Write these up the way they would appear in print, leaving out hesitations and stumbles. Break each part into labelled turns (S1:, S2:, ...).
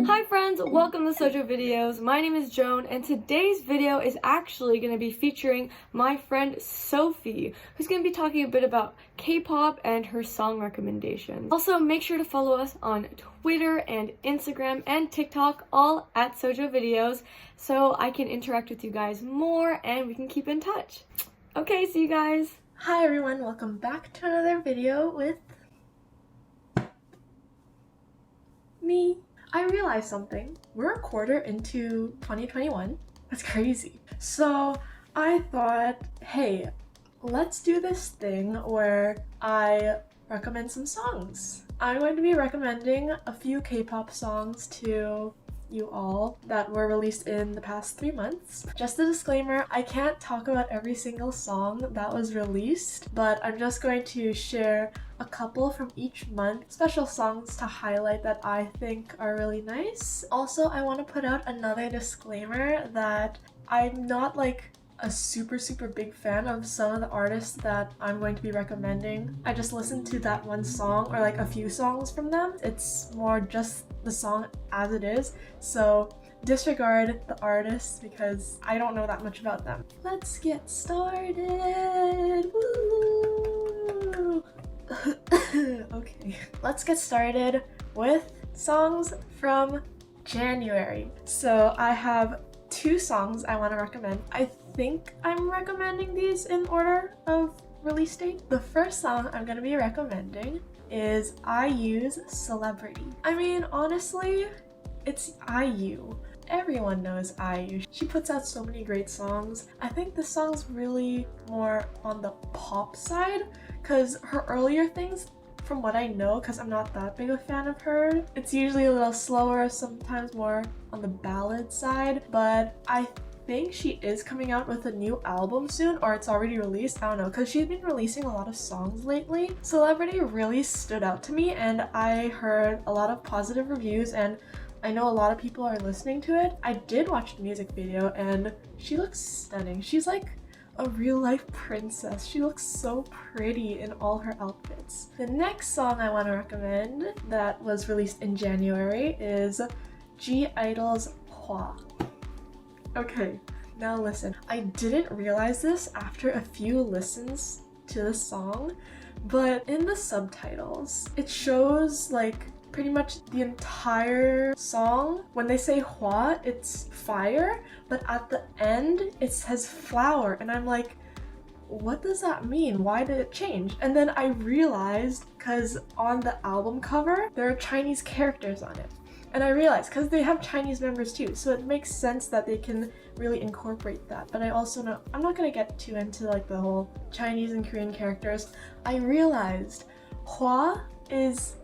S1: Hi friends, welcome to Sojo Videos. My name is Joan and today's video is actually going to be featuring my friend Sophie, who's going to be talking a bit about K-pop and her song recommendations. Also, make sure to follow us on Twitter and Instagram and TikTok, all at Sojo Videos, so I can interact with you guys more and we can keep in touch. Okay, see you guys!
S2: Hi everyone, welcome back to another video with me. I realized something. We're a quarter into 2021. That's crazy. So I thought, hey, let's do this thing where I recommend some songs. I'm going to be recommending a few K-pop songs to you all that were released in the past 3 months. Just a disclaimer, I can't talk about every single song that was released, but I'm just going to share a couple from each month, special songs to highlight that I think are really nice. Also, I want to put out another disclaimer that I'm not like a super big fan of some of the artists that I'm going to be recommending. I just listened to that one song or like a few songs from them. It's more just the song as it is, so disregard the artists because I don't know that much about them. Let's get started! Woo! Okay, let's get started with songs from January. So I have 2 songs I want to recommend. I think I'm recommending these in order of release date. The first song I'm going to be recommending is IU's Celebrity. I mean, honestly, it's IU. Everyone knows IU. She puts out so many great songs. I think this song's really more on the pop side because her earlier things, from what I know, because I'm not that big a fan of her, it's usually a little slower, sometimes more on the ballad side, but I think she is coming out with a new album soon, or it's already released, I don't know, because she's been releasing a lot of songs lately. Celebrity really stood out to me and I heard a lot of positive reviews and I know a lot of people are listening to it. I did watch the music video and she looks stunning. She's like a real-life princess. She looks so pretty in all her outfits. The next song I want to recommend that was released in January is (G)I-DLE's Hwa. Okay, now listen. I didn't realize this after a few listens to the song, but in the subtitles, it shows like pretty much the entire song. When they say Hwa, it's fire, but at the end it says flower, and I'm like, what does that mean? Why did it change? And then I realized because on the album cover there are Chinese characters on it, and I realized because they have Chinese members too, so it makes sense that they can really incorporate that. But I also know I'm not gonna get too into like the whole Chinese and Korean characters. I realized Hwa is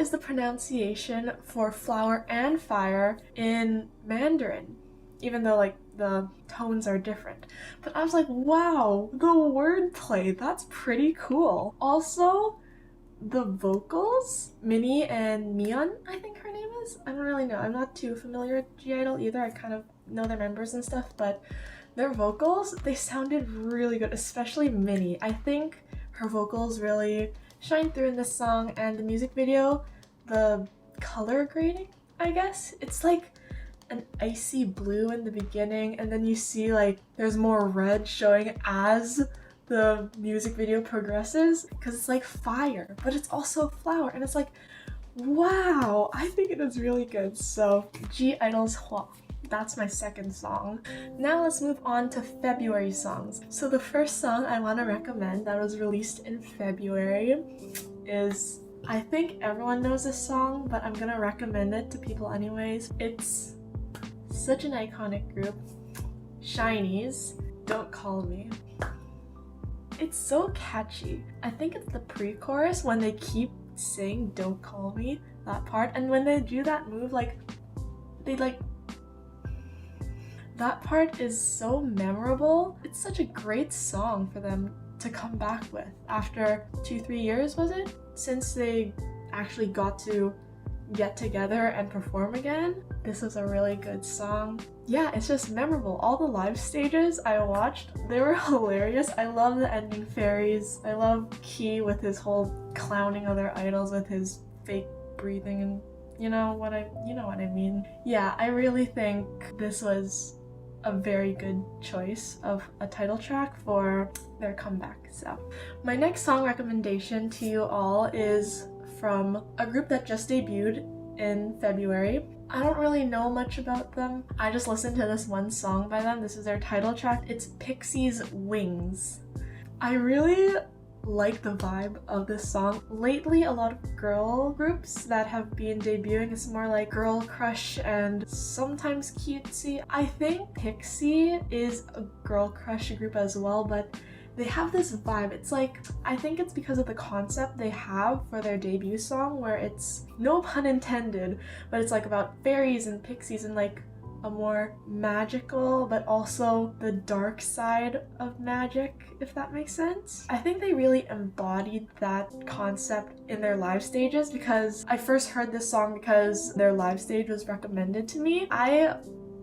S2: the pronunciation for flower and fire in Mandarin, even though like the tones are different. But I was like, wow, the wordplay, that's pretty cool. Also, the vocals, Minnie and Miyeon, I think her name is? I don't really know. I'm not too familiar with (G)I-DLE either. I kind of know their members and stuff, but their vocals, they sounded really good, especially Minnie. I think her vocals really shine through in this song, and the music video, the color grading, I guess, it's like an icy blue in the beginning and then you see like there's more red showing as the music video progresses because it's like fire but it's also flower, and it's like, wow, I think it is really good. So (G)I-DLE's Hwa. That's my second song. Now let's move on to February songs. So the first song I want to recommend that was released in February is, I think everyone knows this song, but I'm gonna recommend it to people anyways. It's such an iconic group. Shinies, Don't Call Me. It's so catchy. I think it's the pre-chorus when they keep saying Don't Call Me, that part, and when they do that move, like they like, that part is so memorable. It's such a great song for them to come back with after 2-3 years, was it? Since they actually got to get together and perform again. This was a really good song. Yeah, it's just memorable. All the live stages I watched, they were hilarious. I love the ending fairies. I love Key with his whole clowning other idols with his fake breathing, and you know what I mean. Yeah, I really think this was a very good choice of a title track for their comeback. So my next song recommendation to you all is from a group that just debuted in February. I don't really know much about them. I just listened to this one song by them. This is their title track. It's Pixies Wings. I really like the vibe of this song. Lately, a lot of girl groups that have been debuting is more like girl crush and sometimes cutesy. I think Pixy is a girl crush group as well, but they have this vibe. It's like, I think it's because of the concept they have for their debut song, where it's, no pun intended, but it's like about fairies and pixies and like a more magical but also the dark side of magic, if that makes sense. I think they really embodied that concept in their live stages, because I first heard this song because their live stage was recommended to me. I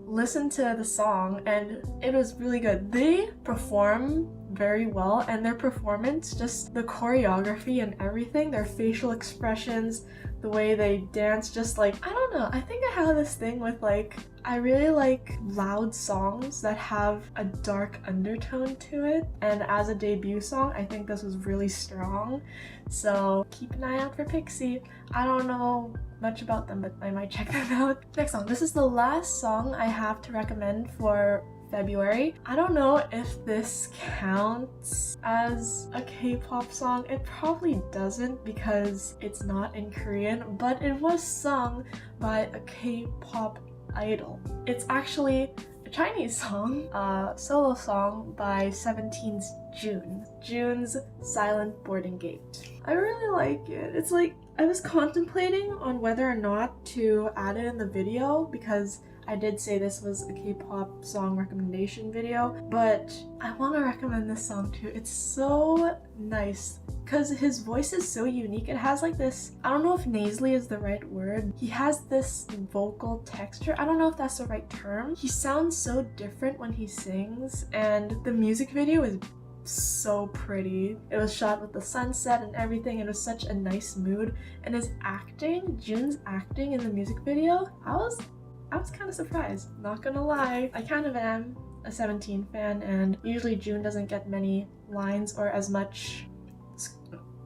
S2: listened to the song and it was really good. They perform very well, and their performance, just the choreography and everything, their facial expressions, the way they dance, just like, I don't know, I think I have this thing with like, I really like loud songs that have a dark undertone to it, and as a debut song, I think this was really strong. So keep an eye out for Pixie. I don't know much about them, but I might check them out. Next song. This is the last song I have to recommend for February. I don't know if this counts as a K-pop song. It probably doesn't because it's not in Korean, but it was sung by a K-pop idol. It's actually a Chinese song, a solo song by 17's June. June's Silent Boarding Gate. I really like it. It's like, I was contemplating on whether or not to add it in the video because I did say this was a K-pop song recommendation video, but I want to recommend this song too. It's so nice because his voice is so unique. It has like this, I don't know if nasally is the right word. He has this vocal texture. I don't know if that's the right term. He sounds so different when he sings, and the music video is so pretty. It was shot with the sunset and everything. It was such a nice mood, and his acting, June's acting in the music video, I was kind of surprised, not gonna lie. I kind of am a 17 fan, and usually June doesn't get many lines or as much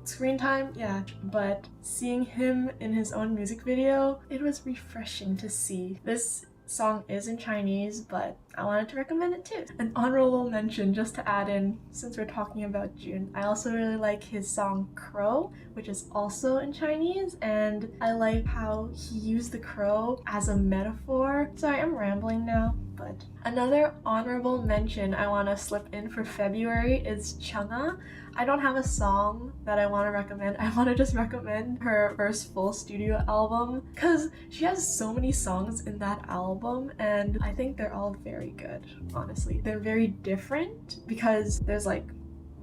S2: screen time, yeah, but seeing him in his own music video, it was refreshing to see. This song is in Chinese, but I wanted to recommend it too. An honorable mention just to add in, since we're talking about June, I also really like his song Crow, which is also in Chinese, and I like how he used the crow as a metaphor. Sorry, I'm rambling now, but another honorable mention I want to slip in for February is Chungha. I don't have a song that I want to recommend. I want to just recommend her first full studio album because she has so many songs in that album, and I think they're all very good, honestly. They're very different because there's like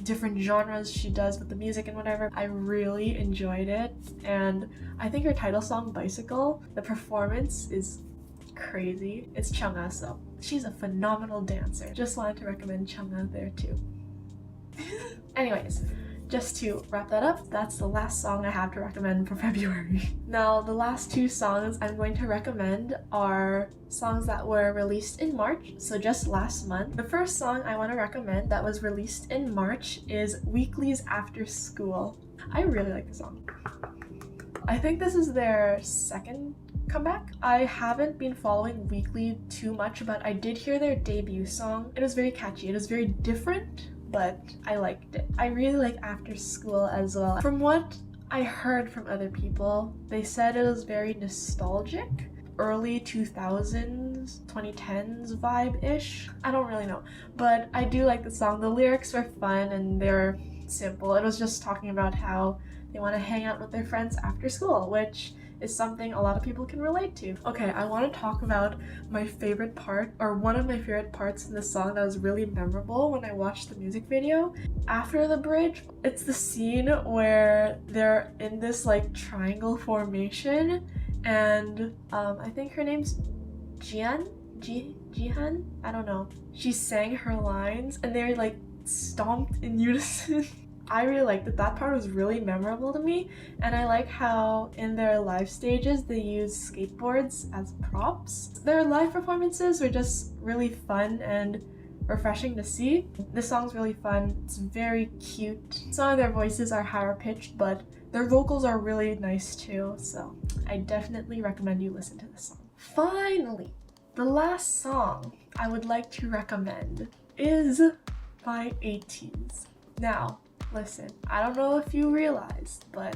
S2: different genres she does with the music and whatever. I really enjoyed it, and I think her title song, Bicycle, the performance is crazy. It's Chungha, so she's a phenomenal dancer. Just wanted to recommend Chungha there too. Anyways, just to wrap that up, that's the last song I have to recommend for February. Now, the last two songs I'm going to recommend are songs that were released in March, so just last month. The first song I want to recommend that was released in March is Weeekly's After School. I really like the song. I think this is their second comeback. I haven't been following Weeekly too much, but I did hear their debut song. It was very catchy. It was very different, but I liked it. I really like After School as well. From what I heard from other people, they said it was very nostalgic, early 2000s, 2010s vibe-ish. I don't really know, but I do like the song. The lyrics were fun and they're simple. It was just talking about how they want to hang out with their friends after school, which is something a lot of people can relate to. Okay, I want to talk about my favorite part, or one of my favorite parts in the song that was really memorable when I watched the music video. After the bridge, it's the scene where they're in this like triangle formation and I think her name's Jihan? I don't know. She sang her lines and they're like stomped in unison. I really liked it. That part was really memorable to me, and I like how in their live stages they use skateboards as props. Their live performances were just really fun and refreshing to see. This song's really fun. It's very cute. Some of their voices are higher pitched, but their vocals are really nice too, so I definitely recommend you listen to this song. Finally, the last song I would like to recommend is by Ateez. Now, listen, I don't know if you realized, but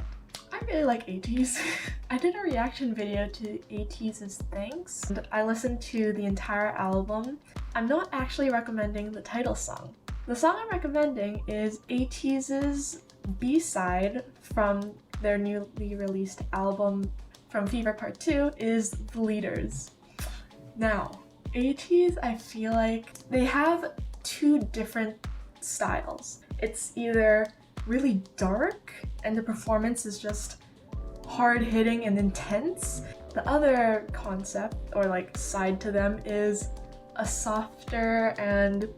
S2: I really like Ateez. I did a reaction video to Ateez's Thanks, and I listened to the entire album. I'm not actually recommending the title song. The song I'm recommending is Ateez's B-side from their newly released album From Fever Part 2 is The Leaders. Now, Ateez, I feel like they have two different styles. It's either really dark and the performance is just hard-hitting and intense. The other concept or like side to them is a softer and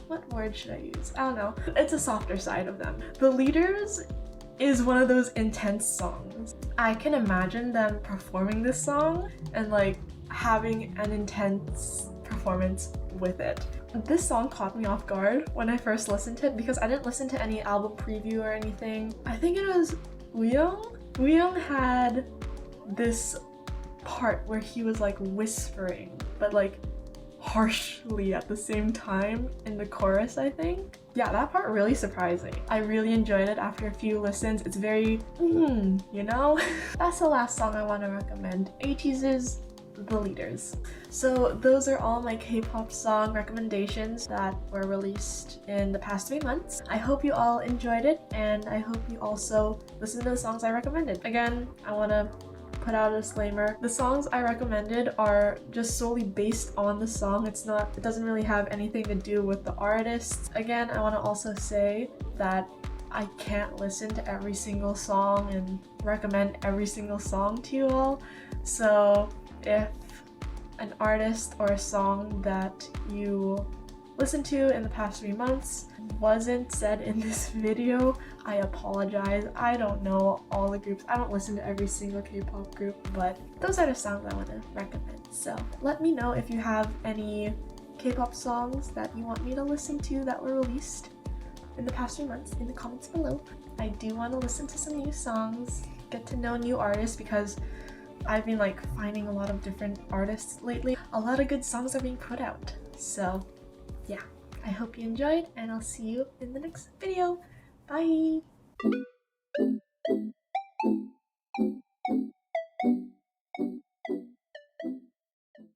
S2: what word should I use? I don't know. It's a softer side of them. The Leaders is one of those intense songs. I can imagine them performing this song and like having an intense performance with it. This song caught me off guard when I first listened to it because I didn't listen to any album preview or anything. I think it was Weeekly. Weeekly had this part where he was like whispering, but like harshly at the same time in the chorus, I think. Yeah, that part really surprised me. I really enjoyed it after a few listens. It's very, you know? That's the last song I want to recommend. Ateez's The Leaders. So those are all my K-pop song recommendations that were released in the past 3 months. I hope you all enjoyed it, and I hope you also listen to the songs I recommended. Again, I want to put out a disclaimer. The songs I recommended are just solely based on the song. It doesn't really have anything to do with the artists. Again, I want to also say that I can't listen to every single song and recommend every single song to you all. So if an artist or a song that you listened to in the past 3 months wasn't said in this video, I apologize. I don't know all the groups. I don't listen to every single K-pop group, but those are the songs I want to recommend. So let me know if you have any K-pop songs that you want me to listen to that were released in the past 3 months in the comments below. I do want to listen to some new songs, get to know new artists, because I've been like finding a lot of different artists lately. A lot of good songs are being put out. So yeah, I hope you enjoyed, and I'll see you in the next video. Bye!